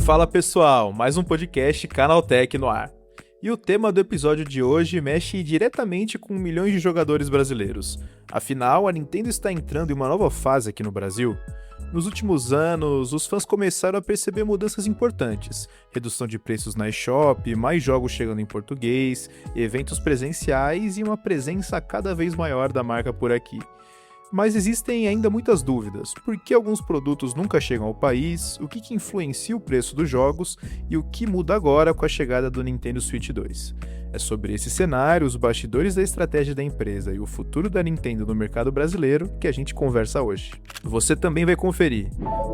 Fala pessoal, mais um podcast Canaltech no ar. E o tema do episódio de hoje mexe diretamente com milhões de jogadores brasileiros. Afinal, a Nintendo está entrando em uma nova fase aqui no Brasil. Nos últimos anos, os fãs começaram a perceber mudanças importantes. Redução de preços na eShop, mais jogos chegando em português, eventos presenciais e uma presença cada vez maior da marca por aqui. Mas existem ainda muitas dúvidas. Por que alguns produtos nunca chegam ao país? O que influencia o preço dos jogos? E o que muda agora com a chegada do Nintendo Switch 2? É sobre esse cenário, os bastidores da estratégia da empresa e o futuro da Nintendo no mercado brasileiro que a gente conversa hoje. Você também vai conferir.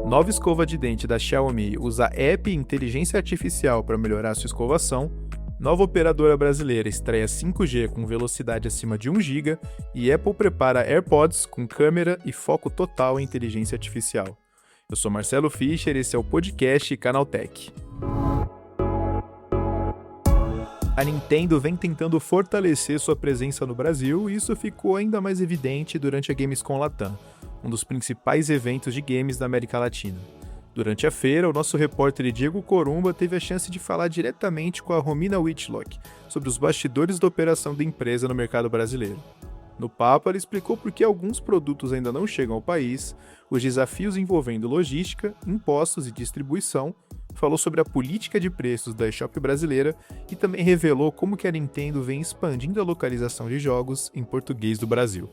Nova escova de dente da Xiaomi usa app e inteligência artificial para melhorar sua escovação. Nova operadora brasileira estreia 5G com velocidade acima de 1 GB e Apple prepara AirPods com câmera e foco total em inteligência artificial. Eu sou Marcelo Fischer e esse é o podcast Canaltech. A Nintendo vem tentando fortalecer sua presença no Brasil e isso ficou ainda mais evidente durante a Gamescom Latam, um dos principais eventos de games da América Latina. Durante a feira, o nosso repórter Diego Corumba teve a chance de falar diretamente com a Romina Whitlock sobre os bastidores da operação da empresa no mercado brasileiro. No papo, ela explicou por que alguns produtos ainda não chegam ao país, os desafios envolvendo logística, impostos e distribuição, falou sobre a política de preços da eShop brasileira e também revelou como que a Nintendo vem expandindo a localização de jogos em português do Brasil.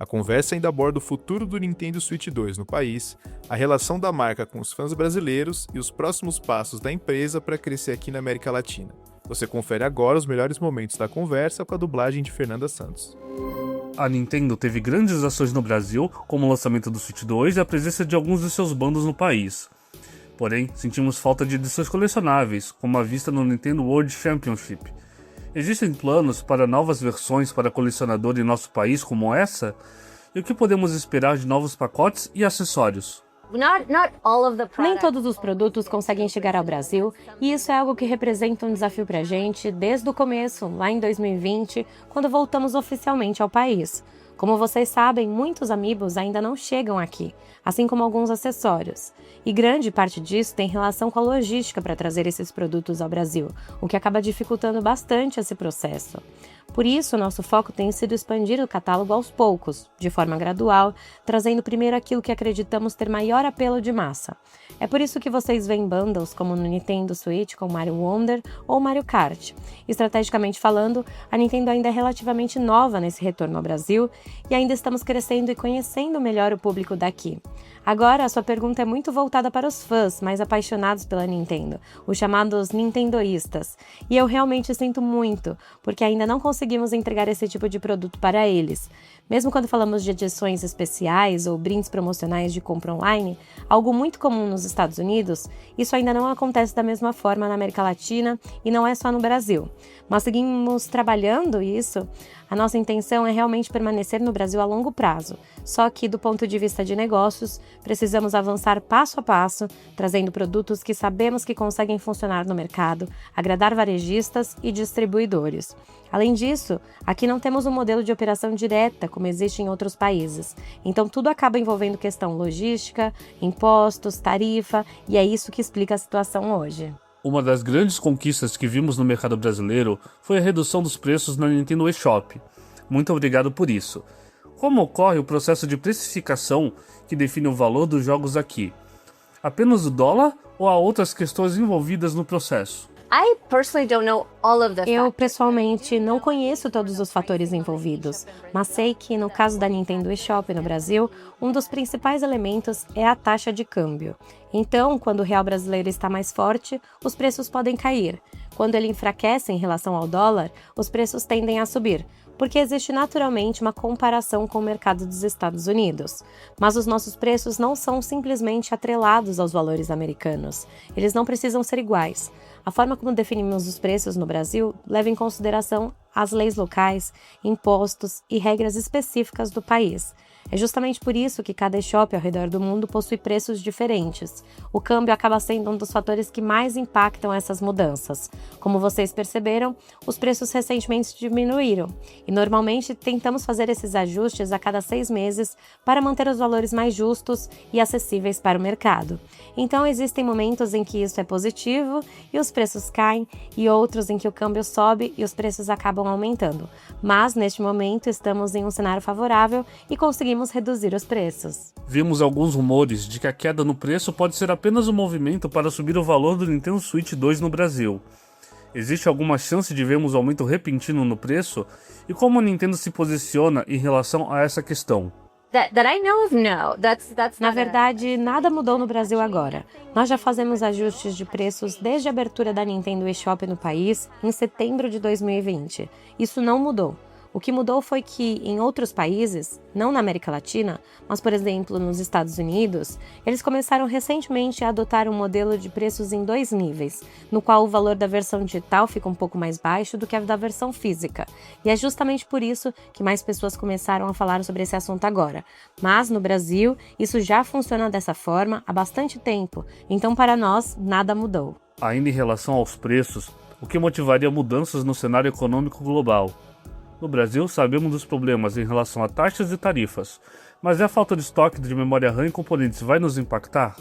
A conversa ainda aborda o futuro do Nintendo Switch 2 no país, a relação da marca com os fãs brasileiros e os próximos passos da empresa para crescer aqui na América Latina. Você confere agora os melhores momentos da conversa com a dublagem de Fernanda Santos. A Nintendo teve grandes ações no Brasil, como o lançamento do Switch 2 e a presença de alguns de seus bandos no país. Porém, sentimos falta de edições colecionáveis, como a vista no Nintendo World Championship. Existem planos para novas versões para colecionador em nosso país como essa? E o que podemos esperar de novos pacotes e acessórios? Nem todos os produtos conseguem chegar ao Brasil, e isso é algo que representa um desafio para a gente desde o começo, lá em 2020, quando voltamos oficialmente ao país. Como vocês sabem, muitos amiibos ainda não chegam aqui, assim como alguns acessórios. E grande parte disso tem relação com a logística para trazer esses produtos ao Brasil, o que acaba dificultando bastante esse processo. Por isso, nosso foco tem sido expandir o catálogo aos poucos, de forma gradual, trazendo primeiro aquilo que acreditamos ter maior apelo de massa. É por isso que vocês veem bundles como no Nintendo Switch com Mario Wonder ou Mario Kart. Estrategicamente falando, a Nintendo ainda é relativamente nova nesse retorno ao Brasil e ainda estamos crescendo e conhecendo melhor o público daqui. Agora, a sua pergunta é muito voltada para os fãs mais apaixonados pela Nintendo, os chamados nintendoístas. E eu realmente sinto muito, porque ainda não conseguimos entregar esse tipo de produto para eles. Mesmo quando falamos de edições especiais ou brindes promocionais de compra online, algo muito comum nos Estados Unidos, isso ainda não acontece da mesma forma na América Latina e não é só no Brasil. Mas seguimos trabalhando isso. A nossa intenção é realmente permanecer no Brasil a longo prazo, só que do ponto de vista de negócios, precisamos avançar passo a passo, trazendo produtos que sabemos que conseguem funcionar no mercado, agradar varejistas e distribuidores. Além disso, aqui não temos um modelo de operação direta como existe em outros países, então tudo acaba envolvendo questão logística, impostos, tarifa, e é isso que explica a situação hoje. Uma das grandes conquistas que vimos no mercado brasileiro foi a redução dos preços na Nintendo eShop. Muito obrigado por isso. Como ocorre o processo de precificação que define o valor dos jogos aqui? Apenas o dólar ou há outras questões envolvidas no processo? Eu, pessoalmente, não conheço todos os fatores envolvidos, mas sei que, no caso da Nintendo eShop no Brasil, um dos principais elementos é a taxa de câmbio. Então, quando o real brasileiro está mais forte, os preços podem cair. Quando ele enfraquece em relação ao dólar, os preços tendem a subir, porque existe naturalmente uma comparação com o mercado dos Estados Unidos. Mas os nossos preços não são simplesmente atrelados aos valores americanos. Eles não precisam ser iguais. A forma como definimos os preços no Brasil leva em consideração as leis locais, impostos e regras específicas do país. É justamente por isso que cada e-shop ao redor do mundo possui preços diferentes. O câmbio acaba sendo um dos fatores que mais impactam essas mudanças. Como vocês perceberam, os preços recentemente diminuíram e normalmente tentamos fazer esses ajustes a cada 6 meses para manter os valores mais justos e acessíveis para o mercado. Então existem momentos em que isso é positivo e os preços caem e outros em que o câmbio sobe e os preços acabam aumentando. Mas neste momento estamos em um cenário favorável e conseguimos reduzir os preços. Vimos alguns rumores de que a queda no preço pode ser apenas um movimento para subir o valor do Nintendo Switch 2 no Brasil. Existe alguma chance de vermos aumento repentino no preço? E como a Nintendo se posiciona em relação a essa questão? Na verdade, nada mudou no Brasil agora. Nós já fazemos ajustes de preços desde a abertura da Nintendo eShop no país em setembro de 2020. Isso não mudou. O que mudou foi que, em outros países, não na América Latina, mas, por exemplo, nos Estados Unidos, eles começaram recentemente a adotar um modelo de preços em 2 níveis, no qual o valor da versão digital fica um pouco mais baixo do que a da versão física. E é justamente por isso que mais pessoas começaram a falar sobre esse assunto agora. Mas, no Brasil, isso já funciona dessa forma há bastante tempo, então para nós, nada mudou. Ainda em relação aos preços, o que motivaria mudanças no cenário econômico global? No Brasil, sabemos dos problemas em relação a taxas e tarifas, mas a falta de estoque de memória RAM e componentes vai nos impactar?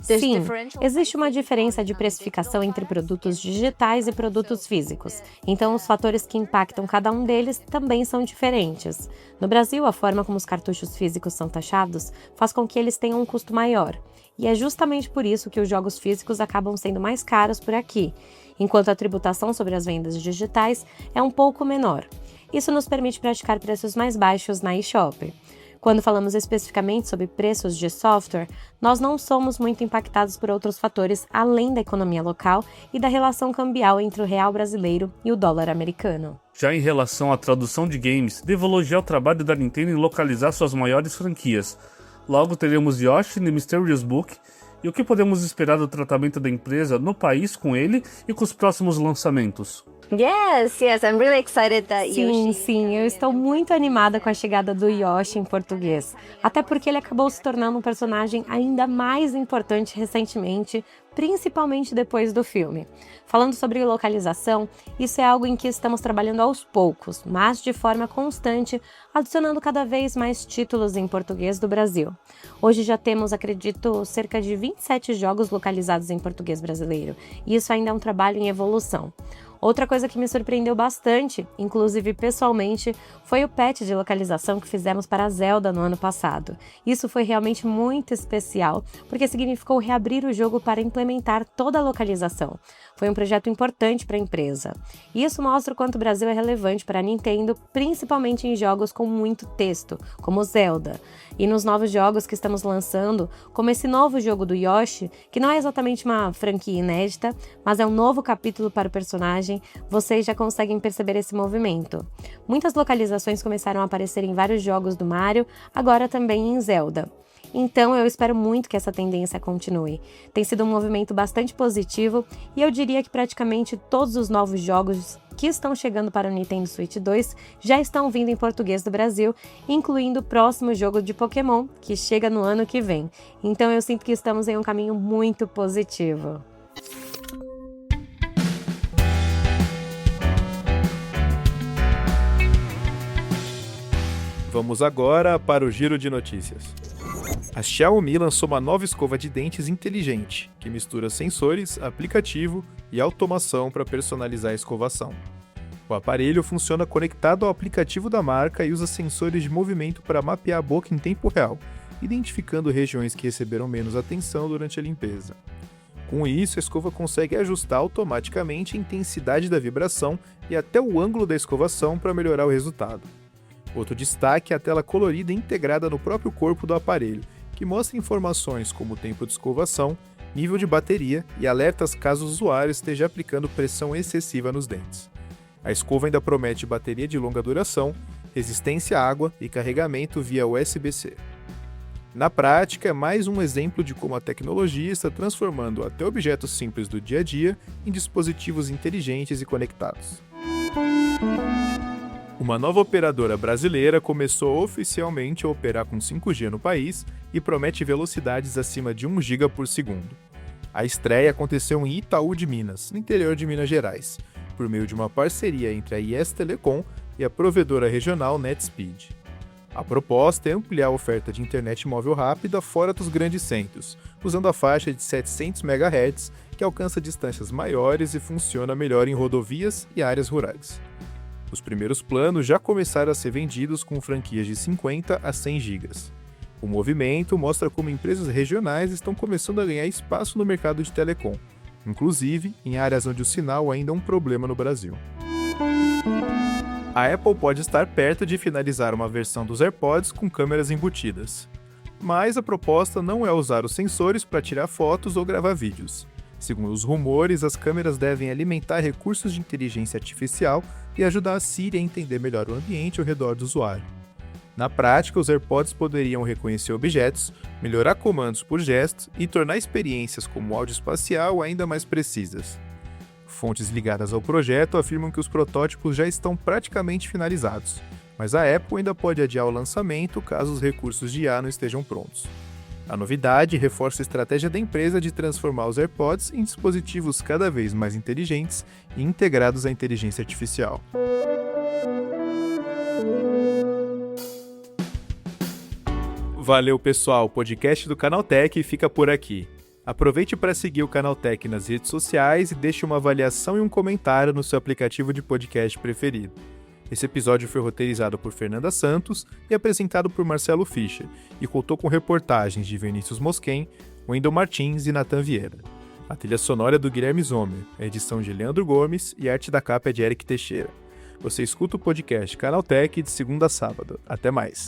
Sim, existe uma diferença de precificação entre produtos digitais e produtos físicos, então os fatores que impactam cada um deles também são diferentes. No Brasil, a forma como os cartuchos físicos são taxados faz com que eles tenham um custo maior, e é justamente por isso que os jogos físicos acabam sendo mais caros por aqui, enquanto a tributação sobre as vendas digitais é um pouco menor. Isso nos permite praticar preços mais baixos na eShop. Quando falamos especificamente sobre preços de software, nós não somos muito impactados por outros fatores além da economia local e da relação cambial entre o real brasileiro e o dólar americano. Já em relação à tradução de games, devo elogiar o trabalho da Nintendo em localizar suas maiores franquias. Logo teremos Yoshi the Mysterious Book. E o que podemos esperar do tratamento da empresa no país com ele e com os próximos lançamentos? I'm really excited that Sim, eu estou muito animada com a chegada do Yoshi em português, até porque ele acabou se tornando um personagem ainda mais importante recentemente, principalmente depois do filme. Falando sobre localização, isso é algo em que estamos trabalhando aos poucos, mas de forma constante, adicionando cada vez mais títulos em português do Brasil. Hoje já temos, acredito, cerca de 27 jogos localizados em português brasileiro, e isso ainda é um trabalho em evolução. Outra coisa que me surpreendeu bastante, inclusive pessoalmente, foi o patch de localização que fizemos para Zelda no ano passado. Isso foi realmente muito especial, porque significou reabrir o jogo para implementar toda a localização. Foi um projeto importante para a empresa. E isso mostra o quanto o Brasil é relevante para a Nintendo, principalmente em jogos com muito texto, como Zelda. E nos novos jogos que estamos lançando, como esse novo jogo do Yoshi, que não é exatamente uma franquia inédita, mas é um novo capítulo para o personagem, vocês já conseguem perceber esse movimento. Muitas localizações começaram a aparecer em vários jogos do Mario, agora também em Zelda. Então eu espero muito que essa tendência continue. Tem sido um movimento bastante positivo e eu diria que praticamente todos os novos jogos que estão chegando para o Nintendo Switch 2 já estão vindo em português do Brasil, incluindo o próximo jogo de Pokémon, que chega no ano que vem. Então eu sinto que estamos em um caminho muito positivo. Vamos agora para o giro de notícias. A Xiaomi lançou uma nova escova de dentes inteligente, que mistura sensores, aplicativo e automação para personalizar a escovação. O aparelho funciona conectado ao aplicativo da marca e usa sensores de movimento para mapear a boca em tempo real, identificando regiões que receberam menos atenção durante a limpeza. Com isso, a escova consegue ajustar automaticamente a intensidade da vibração e até o ângulo da escovação para melhorar o resultado. Outro destaque é a tela colorida integrada no próprio corpo do aparelho, que mostra informações como o tempo de escovação, nível de bateria e alertas caso o usuário esteja aplicando pressão excessiva nos dentes. A escova ainda promete bateria de longa duração, resistência à água e carregamento via USB-C. Na prática, é mais um exemplo de como a tecnologia está transformando até objetos simples do dia a dia em dispositivos inteligentes e conectados. Uma nova operadora brasileira começou oficialmente a operar com 5G no país e promete velocidades acima de 1 GB por segundo. A estreia aconteceu em Itaú de Minas, no interior de Minas Gerais, por meio de uma parceria entre a IS Telecom e a provedora regional NetSpeed. A proposta é ampliar a oferta de internet móvel rápida fora dos grandes centros, usando a faixa de 700 MHz, que alcança distâncias maiores e funciona melhor em rodovias e áreas rurais. Os primeiros planos já começaram a ser vendidos com franquias de 50 a 100 GB. O movimento mostra como empresas regionais estão começando a ganhar espaço no mercado de telecom, inclusive em áreas onde o sinal ainda é um problema no Brasil. A Apple pode estar perto de finalizar uma versão dos AirPods com câmeras embutidas. Mas a proposta não é usar os sensores para tirar fotos ou gravar vídeos. Segundo os rumores, as câmeras devem alimentar recursos de inteligência artificial e ajudar a Siri a entender melhor o ambiente ao redor do usuário. Na prática, os AirPods poderiam reconhecer objetos, melhorar comandos por gestos e tornar experiências como o áudio espacial ainda mais precisas. Fontes ligadas ao projeto afirmam que os protótipos já estão praticamente finalizados, mas a Apple ainda pode adiar o lançamento caso os recursos de IA não estejam prontos. A novidade reforça a estratégia da empresa de transformar os AirPods em dispositivos cada vez mais inteligentes e integrados à inteligência artificial. Valeu, pessoal! O podcast do Canaltech fica por aqui. Aproveite para seguir o Canaltech nas redes sociais e deixe uma avaliação e um comentário no seu aplicativo de podcast preferido. Esse episódio foi roteirizado por Fernanda Santos e apresentado por Marcelo Fischer, e contou com reportagens de Vinícius Mosquen, Wendel Martins e Nathan Vieira. A trilha sonora é do Guilherme Zomer, a edição de Leandro Gomes e a arte da capa é de Eric Teixeira. Você escuta o podcast Canaltech de segunda a sábado. Até mais!